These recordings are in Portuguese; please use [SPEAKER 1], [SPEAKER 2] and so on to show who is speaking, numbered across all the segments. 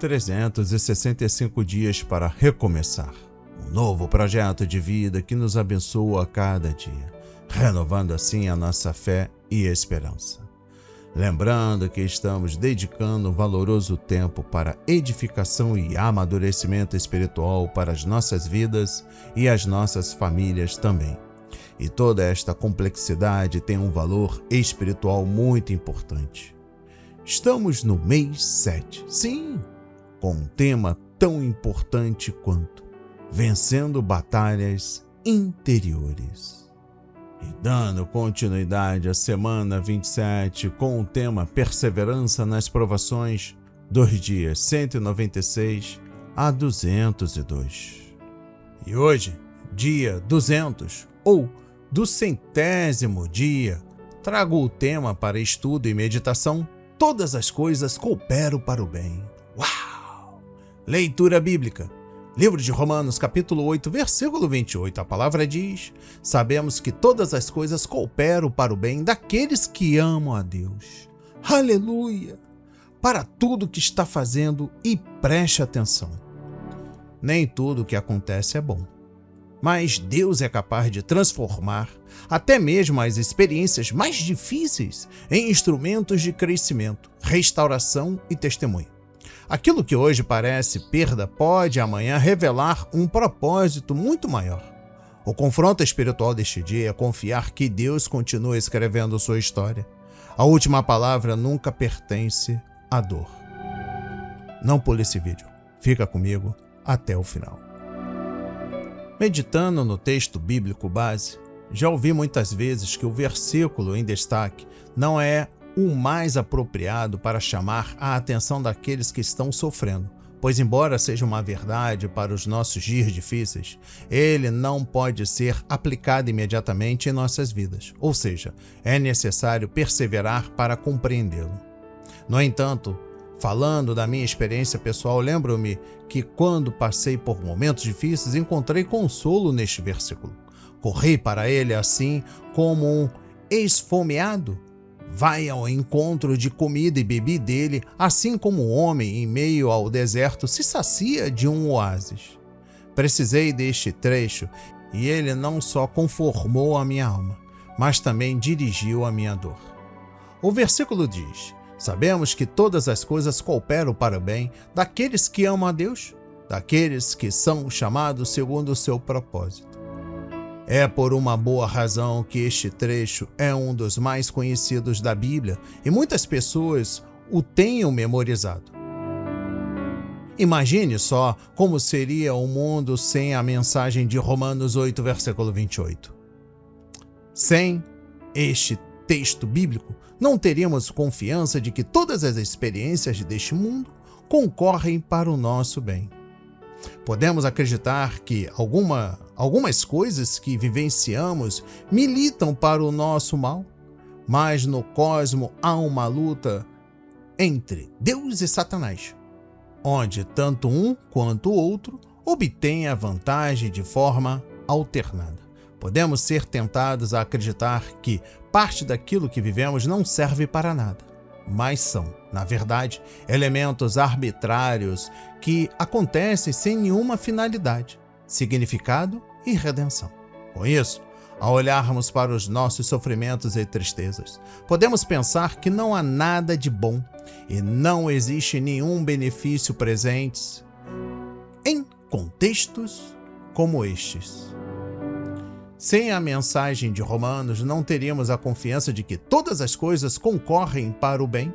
[SPEAKER 1] 365 dias para recomeçar. Um novo projeto de vida que nos abençoa a cada dia, renovando assim a nossa fé e esperança. Lembrando que estamos dedicando valoroso tempo para edificação e amadurecimento espiritual para as nossas vidas e as nossas famílias também. E toda esta complexidade tem um valor espiritual muito importante. Estamos no mês 7, sim, com um tema tão importante quanto vencendo batalhas interiores. E dando continuidade à semana 27 com o tema Perseverança nas Provações, dos dias 196 a 202. E hoje, dia 200, ou do 100º dia, trago o tema para estudo e meditação: todas as coisas cooperam para o bem. Uau! Leitura bíblica. Livro de Romanos, capítulo 8, versículo 28, a palavra diz: sabemos que todas as coisas cooperam para o bem daqueles que amam a Deus. Aleluia! Para tudo que está fazendo, e preste atenção. Nem tudo que acontece é bom, mas Deus é capaz de transformar até mesmo as experiências mais difíceis em instrumentos de crescimento, restauração e testemunho. Aquilo que hoje parece perda pode amanhã revelar um propósito muito maior. O confronto espiritual deste dia é confiar que Deus continua escrevendo sua história. A última palavra nunca pertence à dor. Não pule esse vídeo. Fica comigo até o final. Meditando no texto bíblico base, já ouvi muitas vezes que o versículo em destaque não é o mais apropriado para chamar a atenção daqueles que estão sofrendo, pois embora seja uma verdade para os nossos dias difíceis, ele não pode ser aplicado imediatamente em nossas vidas, ou seja, é necessário perseverar para compreendê-lo. No entanto, falando da minha experiência pessoal, lembro-me que quando passei por momentos difíceis, encontrei consolo neste versículo. Corri para ele assim como um esfomeado vai ao encontro de comida e bebida dele, assim como um homem em meio ao deserto se sacia de um oásis. Precisei deste trecho e ele não só conformou a minha alma, mas também dirigiu a minha dor. O versículo diz: sabemos que todas as coisas cooperam para o bem daqueles que amam a Deus, daqueles que são chamados segundo o seu propósito. É por uma boa razão que este trecho é um dos mais conhecidos da Bíblia e muitas pessoas o tenham memorizado. Imagine só como seria o mundo sem a mensagem de Romanos 8, versículo 28. Sem este texto bíblico, não teríamos confiança de que todas as experiências deste mundo concorrem para o nosso bem. Podemos acreditar que algumas coisas que vivenciamos militam para o nosso mal, mas no cosmos há uma luta entre Deus e Satanás, onde tanto um quanto o outro obtêm a vantagem de forma alternada. Podemos ser tentados a acreditar que parte daquilo que vivemos não serve para nada, mas são, na verdade, elementos arbitrários que acontecem sem nenhuma finalidade, significado e redenção. Com isso, ao olharmos para os nossos sofrimentos e tristezas, podemos pensar que não há nada de bom e não existe nenhum benefício presentes em contextos como estes. Sem a mensagem de Romanos, não teríamos a confiança de que todas as coisas concorrem para o bem.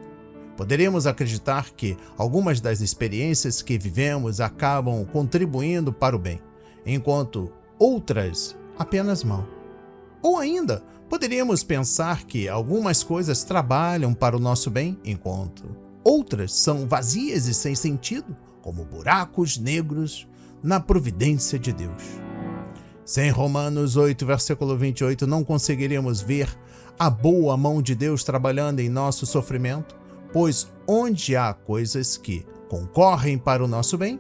[SPEAKER 1] Poderíamos acreditar que algumas das experiências que vivemos acabam contribuindo para o bem, enquanto outras apenas mal. Ou ainda, poderíamos pensar que algumas coisas trabalham para o nosso bem, enquanto outras são vazias e sem sentido, como buracos negros na providência de Deus. Sem Romanos 8, versículo 28, não conseguiríamos ver a boa mão de Deus trabalhando em nosso sofrimento, pois onde há coisas que concorrem para o nosso bem,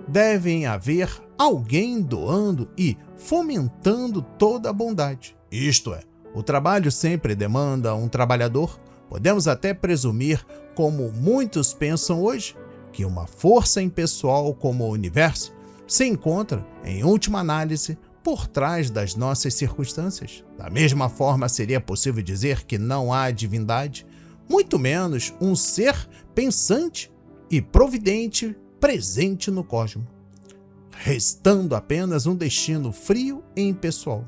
[SPEAKER 1] devem haver alguém doando e fomentando toda a bondade. Isto é, o trabalho sempre demanda um trabalhador. Podemos até presumir, como muitos pensam hoje, que uma força impessoal como o universo se encontra, em última análise, por trás das nossas circunstâncias. Da mesma forma, seria possível dizer que não há divindade, muito menos um ser pensante e providente presente no cosmos, restando apenas um destino frio e impessoal.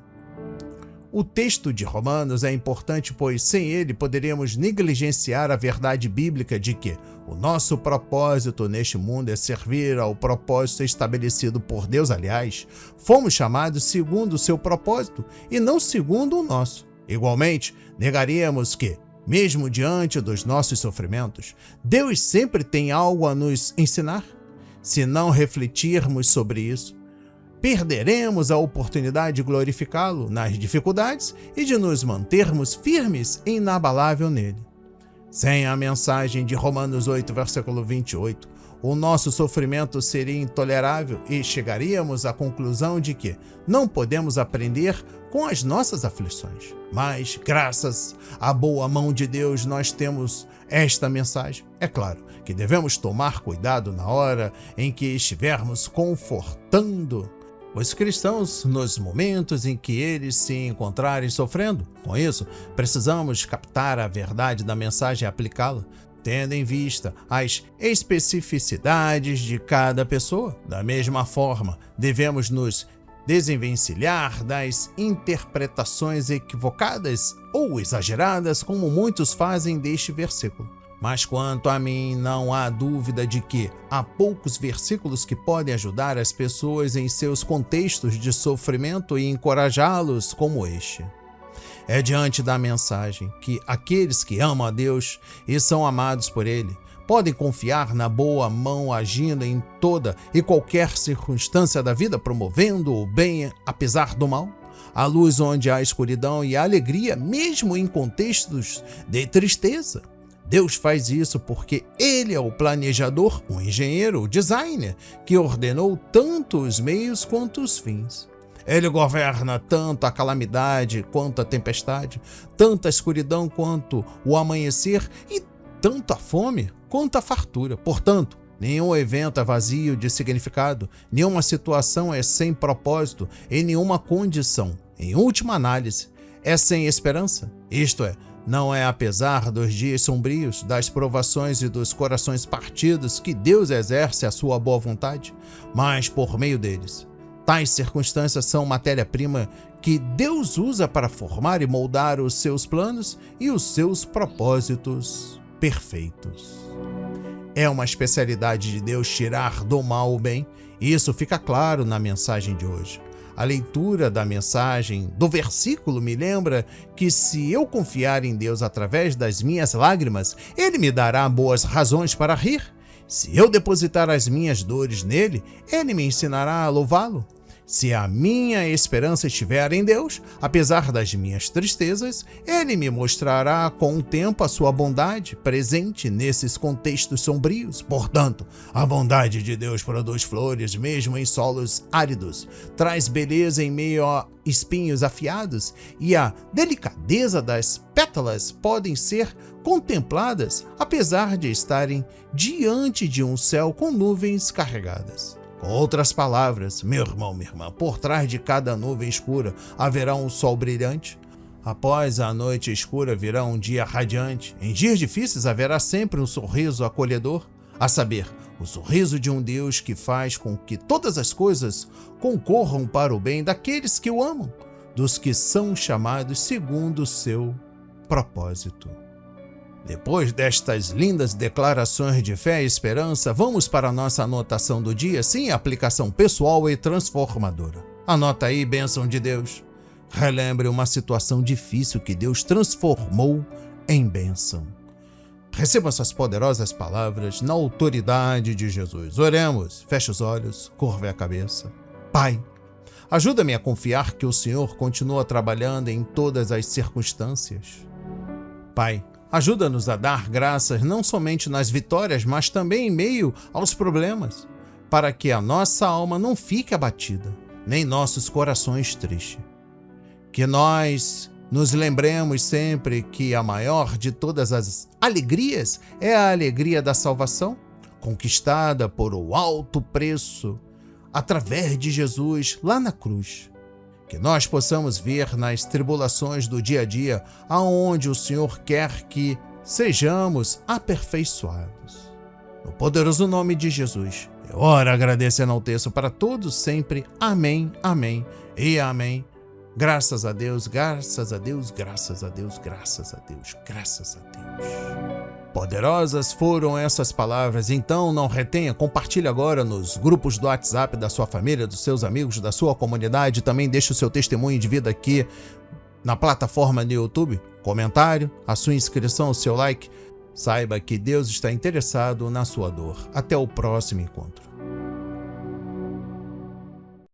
[SPEAKER 1] O texto de Romanos é importante, pois sem ele poderíamos negligenciar a verdade bíblica de que o nosso propósito neste mundo é servir ao propósito estabelecido por Deus. Aliás, fomos chamados segundo o seu propósito e não segundo o nosso. Igualmente, negaríamos que, mesmo diante dos nossos sofrimentos, Deus sempre tem algo a nos ensinar. Se não refletirmos sobre isso, perderemos a oportunidade de glorificá-lo nas dificuldades e de nos mantermos firmes e inabalável nele. Sem a mensagem de Romanos 8, versículo 28, o nosso sofrimento seria intolerável e chegaríamos à conclusão de que não podemos aprender com as nossas aflições. Mas, graças à boa mão de Deus, nós temos esta mensagem. É claro que devemos tomar cuidado na hora em que estivermos confortando os cristãos nos momentos em que eles se encontrarem sofrendo. Com isso, precisamos captar a verdade da mensagem e aplicá-la, tendo em vista as especificidades de cada pessoa. Da mesma forma, devemos nos desenvencilhar das interpretações equivocadas ou exageradas, como muitos fazem deste versículo. Mas quanto a mim, não há dúvida de que há poucos versículos que podem ajudar as pessoas em seus contextos de sofrimento e encorajá-los como este. É diante da mensagem que aqueles que amam a Deus e são amados por Ele podem confiar na boa mão agindo em toda e qualquer circunstância da vida, promovendo o bem apesar do mal, a luz onde há escuridão e a alegria mesmo em contextos de tristeza. Deus faz isso porque Ele é o planejador, o engenheiro, o designer, que ordenou tanto os meios quanto os fins. Ele governa tanto a calamidade quanto a tempestade, tanto a escuridão quanto o amanhecer e tanto a fome quanto a fartura. Portanto, nenhum evento é vazio de significado, nenhuma situação é sem propósito e nenhuma condição, em última análise, é sem esperança. Isto é, não é apesar dos dias sombrios, das provações e dos corações partidos que Deus exerce a sua boa vontade, mas por meio deles. Tais circunstâncias são matéria-prima que Deus usa para formar e moldar os seus planos e os seus propósitos perfeitos. É uma especialidade de Deus tirar do mal o bem, e isso fica claro na mensagem de hoje. A leitura da mensagem do versículo me lembra que se eu confiar em Deus através das minhas lágrimas, Ele me dará boas razões para rir. Se eu depositar as minhas dores nele, Ele me ensinará a louvá-lo. Se a minha esperança estiver em Deus, apesar das minhas tristezas, Ele me mostrará com o tempo a sua bondade presente nesses contextos sombrios. Portanto, a bondade de Deus produz flores mesmo em solos áridos, traz beleza em meio a espinhos afiados, e a delicadeza das pétalas podem ser contempladas apesar de estarem diante de um céu com nuvens carregadas. Com outras palavras, meu irmão, minha irmã, por trás de cada nuvem escura haverá um sol brilhante. Após a noite escura virá um dia radiante. Em dias difíceis haverá sempre um sorriso acolhedor, a saber, o sorriso de um Deus que faz com que todas as coisas concorram para o bem daqueles que o amam, dos que são chamados segundo o seu propósito. Depois destas lindas declarações de fé e esperança, vamos para a nossa anotação do dia, sim, aplicação pessoal e transformadora. Anota aí, bênção de Deus. Relembre uma situação difícil que Deus transformou em bênção. Receba essas poderosas palavras na autoridade de Jesus. Oremos, feche os olhos, curve a cabeça. Pai, ajuda-me a confiar que o Senhor continua trabalhando em todas as circunstâncias. Pai, ajuda-nos a dar graças não somente nas vitórias, mas também em meio aos problemas, para que a nossa alma não fique abatida, nem nossos corações tristes. Que nós nos lembremos sempre que a maior de todas as alegrias é a alegria da salvação, conquistada por o alto preço através de Jesus lá na cruz. Que nós possamos ver nas tribulações do dia a dia aonde o Senhor quer que sejamos aperfeiçoados. No poderoso nome de Jesus, eu oro agradecendo ao texto para todos sempre. Amém, amém e amém. Graças a Deus, graças a Deus, graças a Deus, graças a Deus, graças a Deus. Poderosas foram essas palavras, então não retenha, compartilhe agora nos grupos do WhatsApp da sua família, dos seus amigos, da sua comunidade, também deixe o seu testemunho de vida aqui na plataforma do YouTube, comentário, a sua inscrição, o seu like. Saiba que Deus está interessado na sua dor. Até o próximo encontro.